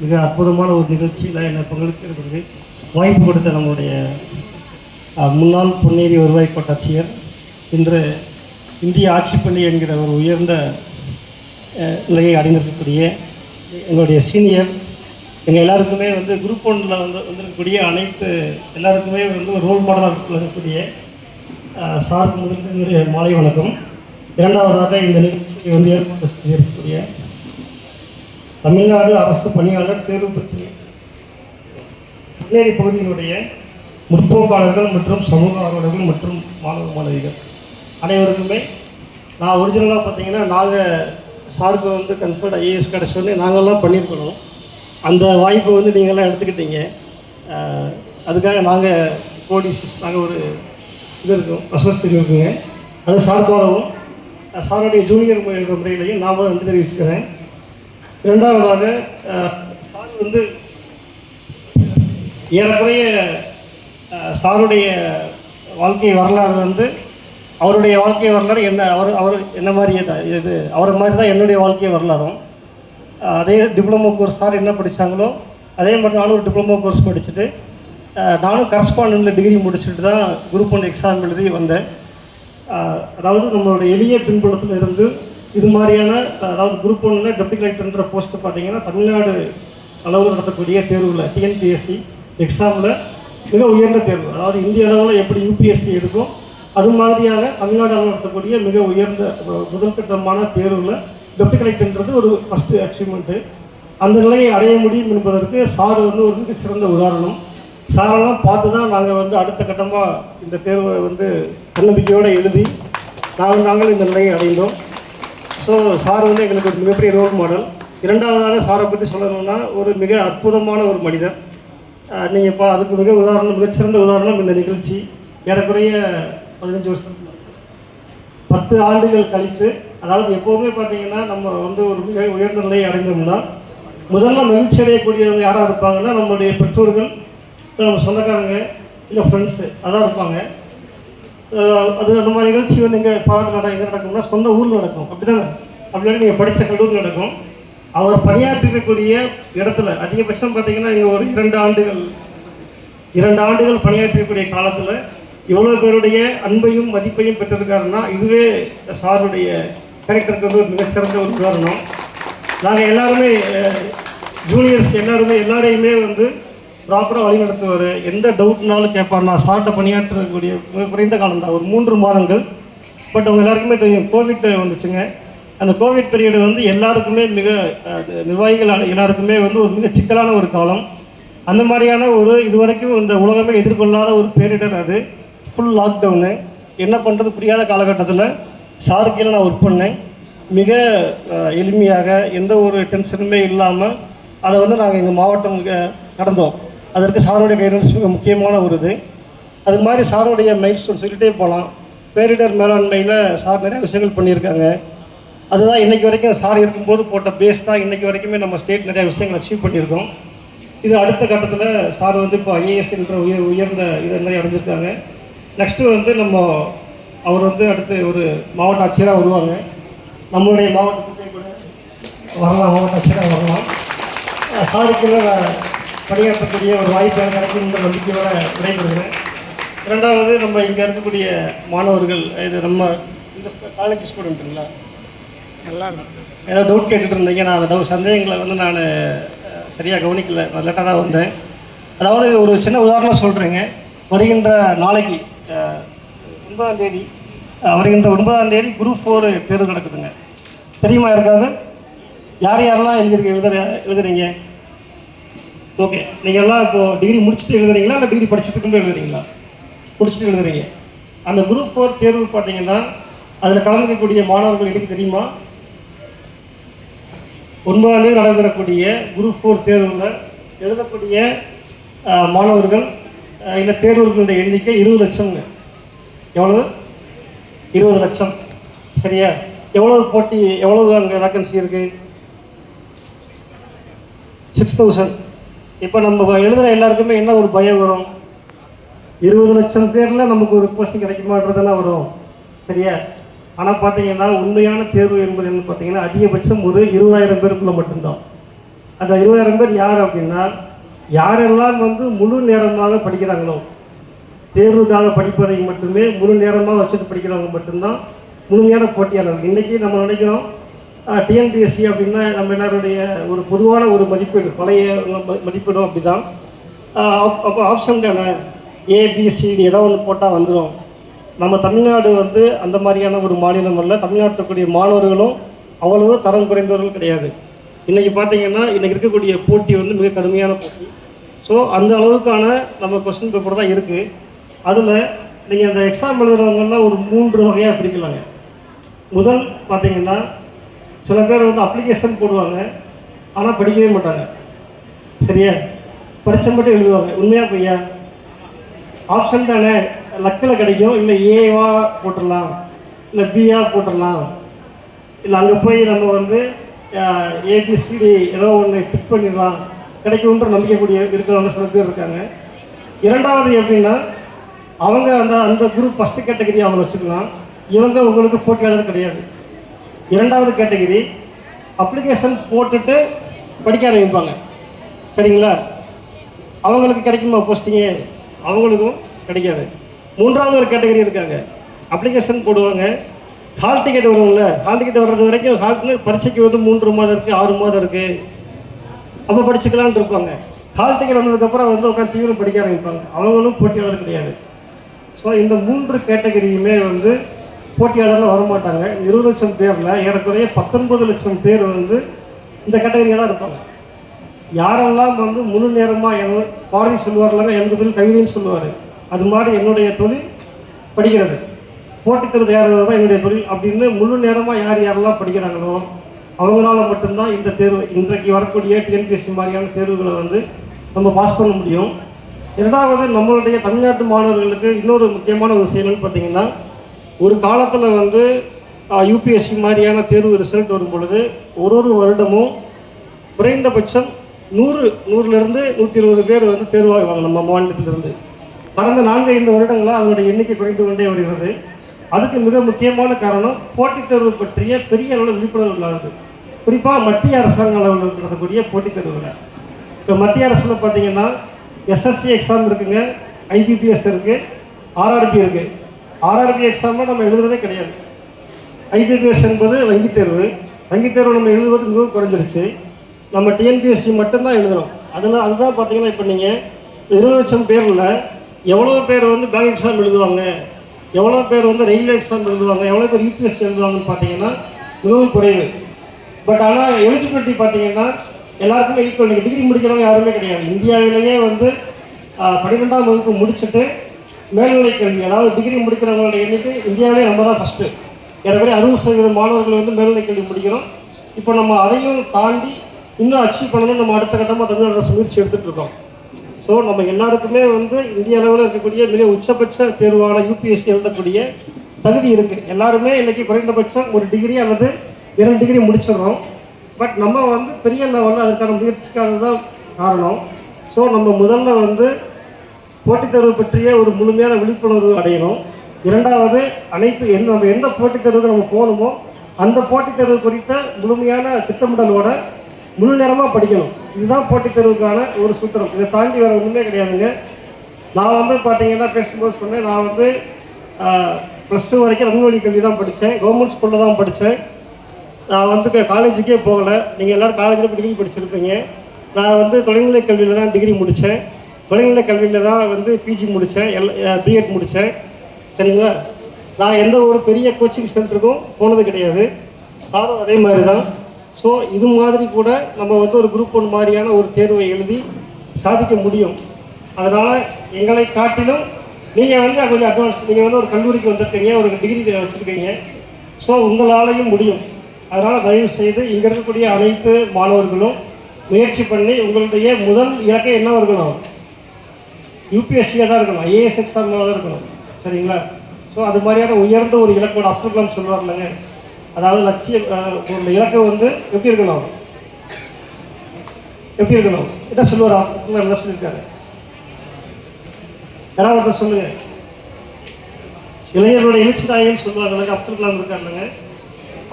மிக அற்புதமான ஒரு நிகழ்ச்சியில் என்னை பங்கெடுக்கிறதுக்கு வாய்ப்பு கொடுத்த நம்முடைய முன்னாள் பொன்னேரி வருவாய் கோட்டாட்சியர், இன்று இந்திய ஆட்சிப்பள்ளி என்கிற ஒரு உயர்ந்த நிலையை அடைந்திருக்கக்கூடிய எங்களுடைய சீனியர், எங்கள் எல்லாருக்குமே குரூப் ஒன்றில் வந்திருக்கக்கூடிய அனைத்து எல்லாருக்குமே ஒரு ரோல் மாடலாக இருக்கக்கூடிய சாருக்கு முதலுக்கு என்னுடைய மாலை வணக்கம். இரண்டாவதாக இந்த நிகழ்ச்சியை ஏற்பாடு செய்யக்கூடிய தமிழ்நாடு அரசு பணியாளர் தேர்வு பற்றி பொன்னேரி பகுதியினுடைய முற்போக்காளர்கள் மற்றும் சமூக ஆர்வலர்கள் மற்றும் மாணவ மாணவிகள் அனைவருக்குமே நான் ஒரிஜினலாக பார்த்தீங்கன்னா நாங்கள் சாருக்கு கன்ஃபர்ட் ஐஏஎஸ் கிடச்சோடனே நாங்கள்லாம் பண்ணியிருக்கணும். அந்த வாய்ப்பை நீங்கள்லாம் எடுத்துக்கிட்டீங்க. அதுக்காக நாங்கள் கோடிசிஸ் நாங்கள் ஒரு இது இருக்கோம், அசோசியேட் இருக்குங்க. அது சார்பாகவும் சாருடைய ஜூனியர் முறையிலையும் நான் நன்றி தெரிவிச்சுக்கிறேன். இரண்டாவதாக சார் ஏறக்குறைய சாருடைய வாழ்க்கை வரலாறு அவருடைய வாழ்க்கை வரலாறு அவர் என்ன மாதிரி இது அவரை மாதிரி தான் என்னுடைய வாழ்க்கை வரலாறும். அதே டிப்ளமோ கோர்ஸ் சார் என்ன படித்தாங்களோ அதே மாதிரி நானும் ஒரு டிப்ளமோ கோர்ஸ் படிச்சுட்டு நானும் கரஸ்பாண்டன்ட்டில் டிகிரி முடிச்சுட்டு தான் குரூப் 1 எக்ஸாம் எழுதி வந்தேன். அதாவது நம்மளுடைய எளிய பின்புலத்தில் இருந்து இது மாதிரியான அதாவது குரூப் 1 டெப்டி கலெக்டர்ன்ற போஸ்ட்டு பார்த்தீங்கன்னா தமிழ்நாடு அளவில் நடத்தக்கூடிய தேர்வில் டிஎன்பிஎஸ்சி எக்ஸாமில் மிக உயர்ந்த தேர்வு. அதாவது இந்திய அளவில் எப்படி யூபிஎஸ்சி இருக்கும் அது மாதிரியான தமிழ்நாடு அளவில் நடத்தக்கூடிய மிக உயர்ந்த முதல் கட்டமான தேர்வில் டெப்டி கலெக்டர்ன்றது ஒரு ஃபஸ்ட்டு அச்சீவ்மெண்ட்டு. அந்த நிலையை அடைய முடியும் என்பதற்கு சார் ஒரு மிக சிறந்த உதாரணம். சாரெல்லாம் பார்த்து தான் நாங்கள் அடுத்த கட்டமாக இந்த தேர்வை தன்னம்பிக்கையோடு எழுதி நாங்கள் இந்த நிலையை அடைந்தோம். ஸோ சார் எங்களுக்கு ஒரு மிகப்பெரிய ரோல் மாடல். இரண்டாவதாக சாரை பற்றி சொல்லணும்னா ஒரு மிக அற்புதமான ஒரு மனிதர். நீங்கள் இப்போ அதுக்கு மிகச்சிறந்த உதாரணம் இந்த நிகழ்ச்சி. ஏறக்குறைய 15 வருஷம் 10 ஆண்டுகள் கழித்து, அதாவது எப்போவுமே பார்த்தீங்கன்னா நம்ம ஒரு மிக உயர்ந்த நிலையை அடைந்தோம்னா முதல்ல மகிழ்ச்சி அடையக்கூடியவங்க யாராக இருப்பாங்கன்னா நம்மளுடைய பெற்றோர்கள், நம்ம சொந்தக்காரங்க, இல்லை ஃப்ரெண்ட்ஸு அதான் இருப்பாங்க. அது அந்த மாதிரி நிகழ்ச்சி இங்கே பாடத்தில் எங்கே நடக்கும்னா சொந்த ஊரில் நடக்கும். அப்படிதானே? அப்படின்னா நீங்கள் படித்த கல்லூரி நடக்கும். அவர் பணியாற்றிருக்கக்கூடிய இடத்துல அதிகபட்சம் பார்த்தீங்கன்னா இங்கே ஒரு 2 ஆண்டுகள் பணியாற்றக்கூடிய காலத்தில் எவ்வளோ பேருடைய அன்பையும் மதிப்பையும் பெற்றிருக்காருன்னா இதுவே சாருடைய கேரக்டருக்கு ஒரு மிகச்சிறந்த ஒரு உதாரணம். நாங்கள் எல்லாருமே ஜூனியர்ஸ் எல்லாரையுமே ப்ராப்பராக வழி நடத்துவார். எந்த டவுட்னாலும் கேட்பார். நான் சார்ட்டை பணியாற்றக்கூடிய குறைந்த காலம் தான், ஒரு 3 மாதங்கள். பட் அவங்க எல்லாருக்குமே தெரியும், கோவிட் வந்துச்சுங்க. அந்த கோவிட் பீரியடு எல்லாருக்குமே நிர்வாகிகள் எல்லாருக்குமே ஒரு மிக சிக்கலான ஒரு காலம். அந்த மாதிரியான ஒரு இதுவரைக்கும் இந்த உலகமே எதிர்கொள்ளாத ஒரு பேரிடர். அது ஃபுல் லாக்டவுனு. என்ன பண்ணுறது புரியாத காலகட்டத்தில் சாருக்கு நான் ஒர்க் பண்ணேன். மிக எளிமையாக எந்த ஒரு டென்ஷனுமே இல்லாமல் அதை நாங்கள் எங்கள் மாவட்டம் கடந்தோம். அதற்கு சாருடைய கைடன்ஸ் மிக முக்கியமான ஒரு இது. அது மாதிரி சாருடைய மைல்ஸ்டோன் சொல்லிகிட்டே போகலாம். பேரிடர் மேலாண்மையில் சார் நிறைய விஷயங்கள் பண்ணியிருக்காங்க. அதுதான் இன்றைக்கி வரைக்கும் சார் இருக்கும்போது போட்ட பேஸ் தான் இன்றைக்கி வரைக்குமே நம்ம ஸ்டேட் நிறையா விஷயங்கள் அச்சீவ் பண்ணியிருக்கோம். இது அடுத்த கட்டத்தில் சார் இப்போ ஐஏஎஸ் என்ற உயர்ந்த இதை நிறைய அடைஞ்சிருக்காங்க. நெக்ஸ்ட்டு நம்ம அவர் அடுத்து ஒரு மாவட்ட ஆட்சியராக வருவாங்க. நம்மளுடைய மாவட்டத்துக்கு கூட வரலாம், மாவட்ட ஆட்சியராக வரலாம். சாருக்கு பணியாற்றக்கூடிய ஒரு வாய்ப்பு கிடைக்குன்ற நம்பிக்கையோட விடைபெறுகிறேன். இரண்டாவது நம்ம இங்கே இருக்கக்கூடிய மாணவர்கள், இது நம்ம இந்த காலேஜ் ஸ்டூடெண்ட்டுங்களா எல்லாம் ஏதாவது டவுட் கேட்டுட்டு இருந்தீங்க. நான் அந்த சந்தேகங்களை நான் சரியாக கவனிக்கல, லேட்டாக தான் வந்தேன். அதாவது ஒரு சின்ன உதாரணம் சொல்கிறேங்க. வருகின்ற நாளைக்கு 9ஆம் தேதி வருகின்ற 9ஆம் தேதி குரூப் 4 தேர்வு நடக்குதுங்க. தெரியுமா இருக்காது? யாரெல்லாம் எழுதுறீங்க? ஓகே, நீங்கள் எல்லாம் இப்போது டிகிரி முடிச்சுட்டு எழுதுறீங்களா இல்லை டிகிரி படிச்சுட்டு இருக்கும்போது எழுதுறீங்களா? முடிச்சுட்டு எழுதுறீங்க. அந்த குரூப் 4 தேர்வு பார்த்தீங்கன்னா அதில் கலந்துக்கக்கூடிய மாணவர்கள் எனக்கு தெரியுமா? 9ஆம் தேதி நடைபெறக்கூடிய குரூப் 4 தேர்வில் எழுதக்கூடிய மாணவர்கள் இல்லை தேர்வுகளுடைய எண்ணிக்கை 20 லட்சம்ங்க. எவ்வளவு? 20 லட்சம். சரியா? எவ்வளவு போட்டி, எவ்வளவு அங்கே வேக்கன்சி இருக்குது? 6000. இப்போ நம்ம எழுதுகிற எல்லாருக்குமே என்ன ஒரு பயம் வரும்? 20 லட்சம் பேரில் நமக்கு ஒரு போஸ்டிங் கிடைக்குமான்றதெல்லாம் வரும். சரியா? ஆனால் பார்த்தீங்கன்னா உண்மையான தேர்வு என்பது என்ன பார்த்தீங்கன்னா அதிகபட்சம் ஒரு 20,000 பேருக்குள்ளே மட்டும்தான். அந்த 20,000 பேர் யார் அப்படின்னா, யாரெல்லாம் வந்து முழு நேரமாக படிக்கிறாங்களோ, தேர்வுக்காக படிப்பதை மட்டுமே முழு நேரமாக வச்சுட்டு படிக்கிறவங்க மட்டும்தான் முழுமையான போட்டியாளர்கள். இன்றைக்கி நம்ம நினைக்கிறோம் டிஎன்பிஎஸ்சி அப்படின்னா நம்ம எல்லாருடைய ஒரு பொதுவான ஒரு மதிப்பீடு, பழைய மதிப்பீடும் அப்படி தான். அப்போ ஆப்ஷன் தானே, ஏபிசிடி ஏதோ ஒன்று போட்டால் வந்துடும். நம்ம தமிழ்நாடு வந்து அந்த மாதிரியான ஒரு மாநிலம் அல்ல. தமிழ்நாட்டில் இருக்கக்கூடிய மாணவர்களும் அவ்வளவு தரம் குறைந்தவர்கள் கிடையாது. இன்றைக்கி பார்த்தீங்கன்னா இன்றைக்கி இருக்கக்கூடிய போட்டி வந்து மிக கடுமையான போட்டி. ஸோ அந்த அளவுக்கான நம்ம கொஸ்டின் பேப்பர் தான் இருக்குது. அதில் நீங்கள் அந்த எக்ஸாம் எழுதுகிறவங்கலாம் ஒரு 3 வகையாக பிரிக்கலாங்க. முதல் பார்த்தீங்கன்னா, சில பேர் வந்து அப்ளிகேஷன் போடுவாங்க, ஆனால் படிக்கவே மாட்டாங்க. சரியா? படித்த மட்டும் எழுதுவாங்க. உண்மையாக பொய்யா? ஆப்ஷன் தானே, லக்கில் கிடைக்கும். இல்லை ஏவா போட்டுடலாம், இல்லை பிஆ போட்டுடலாம், இல்லை அங்கே போய் நம்ம வந்து ஏபிசிடி ஏதோ ஒன்று டிக் பண்ணிடலாம், கிடைக்கும்ன்ற நம்பிக்கைக்கூடிய இருக்கிறவங்க சில பேர் இருக்காங்க. இரண்டாவது எப்படின்னா, அவங்க அந்த குரூப் ஃபஸ்ட்டு கேட்டகரி அவங்க வச்சுக்கலாம். இவங்க உங்களுக்கு போட்டியாளர் கிடையாது. இரண்டாவது கேட்டகரி அப்ளிகேஷன் போட்டுட்டு படிக்க ஆரம்பிப்பாங்க. சரிங்களா? அவங்களுக்கு கிடைக்குமா போஸ்டிங்கு? அவங்களுக்கும் கிடைக்காது. மூன்றாவது ஒரு கேட்டகரி இருக்காங்க. அப்ளிகேஷன் போடுவாங்க, ஹால் டிக்கெட் வரும்ல, ஹால் டிக்கெட் வர்றது வரைக்கும் ஹால்னு பரீட்சைக்கு வந்து 3 மாதம் இருக்குது, 6 மாதம் இருக்குது, அப்போ படிச்சுக்கலான்னு இருப்பாங்க. ஹால் டிக்கெட் வந்ததுக்கப்புறம் வந்து உட்காந்து தீவிரம் படிக்க ஆரம்பிப்பாங்க. அவங்களும் போட்டியாளர் கிடையாது. ஸோ இந்த 3 கேட்டகரியுமே வந்து போட்டியாளரில் வரமாட்டாங்க. 20 லட்சம் பேரில் ஏறக்குறைய 19 லட்சம் பேர் வந்து இந்த கேட்டகரியாக தான் இருப்பாங்க. யாரெல்லாம் வந்து முழு நேரமாக பாரதி சொல்லுவார்லாங்க, எனக்கு தொழில் கவிதைன்னு சொல்லுவார். அது மாதிரி என்னுடைய தொழில் படிக்கிறது, போட்டிக்கிறது யாராவது தான் என்னுடைய தொழில் அப்படின்னு முழு நேரமாக யாரெல்லாம் படிக்கிறாங்களோ அவங்களால மட்டும்தான் இந்த தேர்வு, இன்றைக்கு வரக்கூடிய டிஎன்பிஎஸ்சி மாதிரியான தேர்வுகளை வந்து நம்ம பாஸ் பண்ண முடியும். இரண்டாவது, நம்மளுடைய தமிழ்நாட்டு மாணவர்களுக்கு இன்னொரு முக்கியமான ஒரு விஷயம் பார்த்தீங்கன்னா, ஒரு காலத்தில் வந்து யூபிஎஸ்சி மாதிரியான தேர்வு ரிசல்ட் வரும் பொழுது ஒரு வருடமும் குறைந்தபட்சம் 100லேருந்து 120 பேர் வந்து தேர்வாகுவாங்க நம்ம மாநிலத்திலிருந்து. கடந்த 4-5 வருடங்களாக அதனுடைய எண்ணிக்கை குறைந்து கொண்டே வருகிறது. அதுக்கு மிக முக்கியமான காரணம் போட்டித் தேர்வு பற்றிய பெரிய அளவில் விழிப்புணர்வு இல்லாதது. குறிப்பாக மத்திய அரசாங்க அளவில் நடத்தக்கூடிய போட்டித் தேர்வுகள். இப்போ மத்திய அரசில் பார்த்தீங்கன்னா எஸ்எஸ்சி எக்ஸாம் இருக்குங்க, ஐபிபிஎஸ் இருக்குது, ஆர்ஆர்பி இருக்குது. ஆர்ஆர்பி எக்ஸாமில் நம்ம எழுதுறதே கிடையாது. ஐபிபிஎஸ் என்பது வங்கி தேர்வு. வங்கி தேர்வு நம்ம எழுதுவது மிகவும் குறைஞ்சிருச்சு. நம்ம டிஎன்பிஎஸ்சி மட்டும்தான் எழுதுகிறோம். அதுதான் பார்த்தீங்கன்னா இப்போ நீங்கள் 20 லட்சம் பேரில் எவ்வளோ பேர் வந்து பேங்க் எக்ஸாம் எழுதுவாங்க, எவ்வளோ பேர் வந்து ரயில்வே எக்ஸாம் எழுதுவாங்க, எவ்வளோ பேர் யூபிஎஸ்சி எழுதுவாங்கன்னு பார்த்தீங்கன்னா மிகவும் குறைவு. பட் ஆனால் எலிஜிபிலிட்டி பார்த்தீங்கன்னா எல்லாருக்குமே ஈக்குவல். நீங்கள் டிகிரி முடிக்கிறவங்க யாருமே கிடையாது. இந்தியாவிலேயே வந்து 12ஆம் வகுப்பு முடிச்சுட்டு மேல்நிலை கல்வி, அதாவது டிகிரி முடிக்கிறவங்களோட எண்ணிக்கை இந்தியாவிலே நம்ம தான் ஃபஸ்ட்டு. ஏற்கனவே 60% மாணவர்கள் வந்து மேல்நிலை கல்வி முடிக்கிறோம். இப்போ நம்ம அதையும் தாண்டி இன்னும் அச்சீவ் பண்ணணும்னு நம்ம அடுத்த கட்டமாக தமிழ்நாடு அரசு முயற்சி எடுத்துகிட்டு இருக்கோம். ஸோ நம்ம எல்லாருக்குமே வந்து இந்திய அளவில் இருக்கக்கூடிய மிக உச்சபட்ச தேர்வான யூபிஎஸ்சி எழுதக்கூடிய தகுதி இருக்குது. எல்லாருமே இன்றைக்கி குறைந்தபட்சம் ஒரு டிகிரி அல்லது 2 டிகிரி முடிச்சிடறோம். பட் நம்ம வந்து பெரிய லெவலில் அதுக்கான முயற்சிக்காக தான் காரணம். ஸோ நம்ம முதல்ல வந்து போட்டித் தேர்வு பற்றிய ஒரு முழுமையான விழிப்புணர்வு அடையணும். இரண்டாவது, நம்ம எந்த போட்டித் தேர்வுக்கு நம்ம போகணுமோ அந்த போட்டித் தேர்வு குறித்த முழுமையான திட்டமிடலோட முழு நேரமாக படிக்கணும். இதுதான் போட்டித் தேர்வுக்கான ஒரு சூத்திரம். இதை தாண்டி வேறு ஒன்றுமே கிடையாதுங்க. நான் வந்து பார்த்தீங்கன்னா பேசும்போது சொன்னேன், நான் வந்து +2 வரைக்கும் ரங்கவழி கல்வி தான் படித்தேன். கவர்மெண்ட் ஸ்கூலில் தான் படித்தேன். நான் வந்து காலேஜுக்கே போகலை. நீங்கள் எல்லோரும் காலேஜில் டிகிரி படிச்சிருப்பீங்க. நான் வந்து தொலைநிலை கல்வியில் தான் டிகிரி முடித்தேன். தொலைநிலை கல்வியில் தான் வந்து பிஜி முடித்தேன், பிஎட் முடித்தேன். சரிங்களா? நான் எந்த ஒரு பெரிய கோச்சிங் சென்டருக்கும் போனது கிடையாது. நானும் அதே மாதிரி தான். ஸோ இது மாதிரி கூட நம்ம வந்து ஒரு குரூப் 1 மாதிரியான ஒரு தேர்வை எழுதி சாதிக்க முடியும். அதனால் எங்களை காட்டிலும் நீங்கள் வந்து கொஞ்சம் அட்வான்ஸ், நீங்கள் வந்து ஒரு கல்லூரிக்கு வந்திருக்கீங்க, ஒரு டிகிரி வச்சுருக்கீங்க. ஸோ உங்களாலையும் முடியும். அதனால் தயவு செய்து இங்கே இருக்கக்கூடிய அனைத்து மாணவர்களும் முயற்சி பண்ணி உங்களுடைய முதல் இலக்கை என்ன இருக்கணும்? யூபிஎஸ்சியாக தான் இருக்கணும், ஐஏஎஸ் எக்ஸாமாக தான் இருக்கணும். சரிங்களா? ஸோ அது மாதிரியான உயர்ந்த ஒரு இலக்கோட அப்துல் கலாம் சொல்லுவார் இல்லைங்க, அதாவது லட்சியம் ஒரு இலக்கை வந்து எப்படி இருக்கணும் என்ன சொல்லுவார் அப்துல் கலாம்? என்ன சொல்லியிருக்காரு? யாராவது சொல்லுங்க. இளைஞர்களுடைய எழுச்சி நாயகன்னு சொல்லுவாங்க, அப்துல் கலாம் இருக்காருங்க.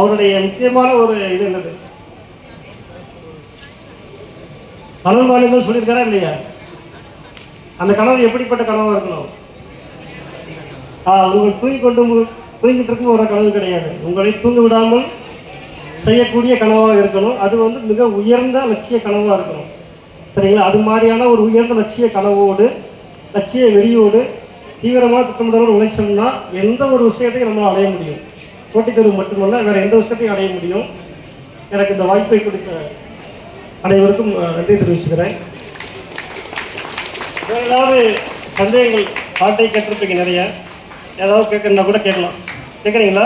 அவருடைய முக்கியமான ஒரு இது என்னது? கனவு காணுங்கள் சொல்லியிருக்காரா இல்லையா? அந்த கனவு எப்படிப்பட்ட கனவாக இருக்கணும்? உங்கள் தூங்கிட்டு இருக்கும் ஒரு கனவு கிடையாது, உங்களை தூங்க விடாமல் செய்யக்கூடிய கனவாக இருக்கணும். அது வந்து மிக உயர்ந்த லட்சிய கனவாக இருக்கணும். சரிங்களா? அது மாதிரியான ஒரு உயர்ந்த லட்சிய கனவோடு லட்சிய வெறியோடு தீவிரமாக திட்டமிடலோடு உழைச்சோம்னா எந்த ஒரு விஷயத்தையும் நம்ம அடைய முடியும். போட்டித் தேர்வு மட்டுமல்ல, வேறு எந்த விஷயத்தையும் அடைய முடியும். எனக்கு இந்த வாய்ப்பை கொடுத்த அனைவருக்கும் நன்றி தெரிவிச்சுக்கிறேன். ஏதாவது சந்தேகங்கள் பாட்டை கேட்டிருப்பீங்க, நிறைய ஏதாவது கேட்கணுன்னா கூட கேட்கலாம். கேட்குறீங்களா?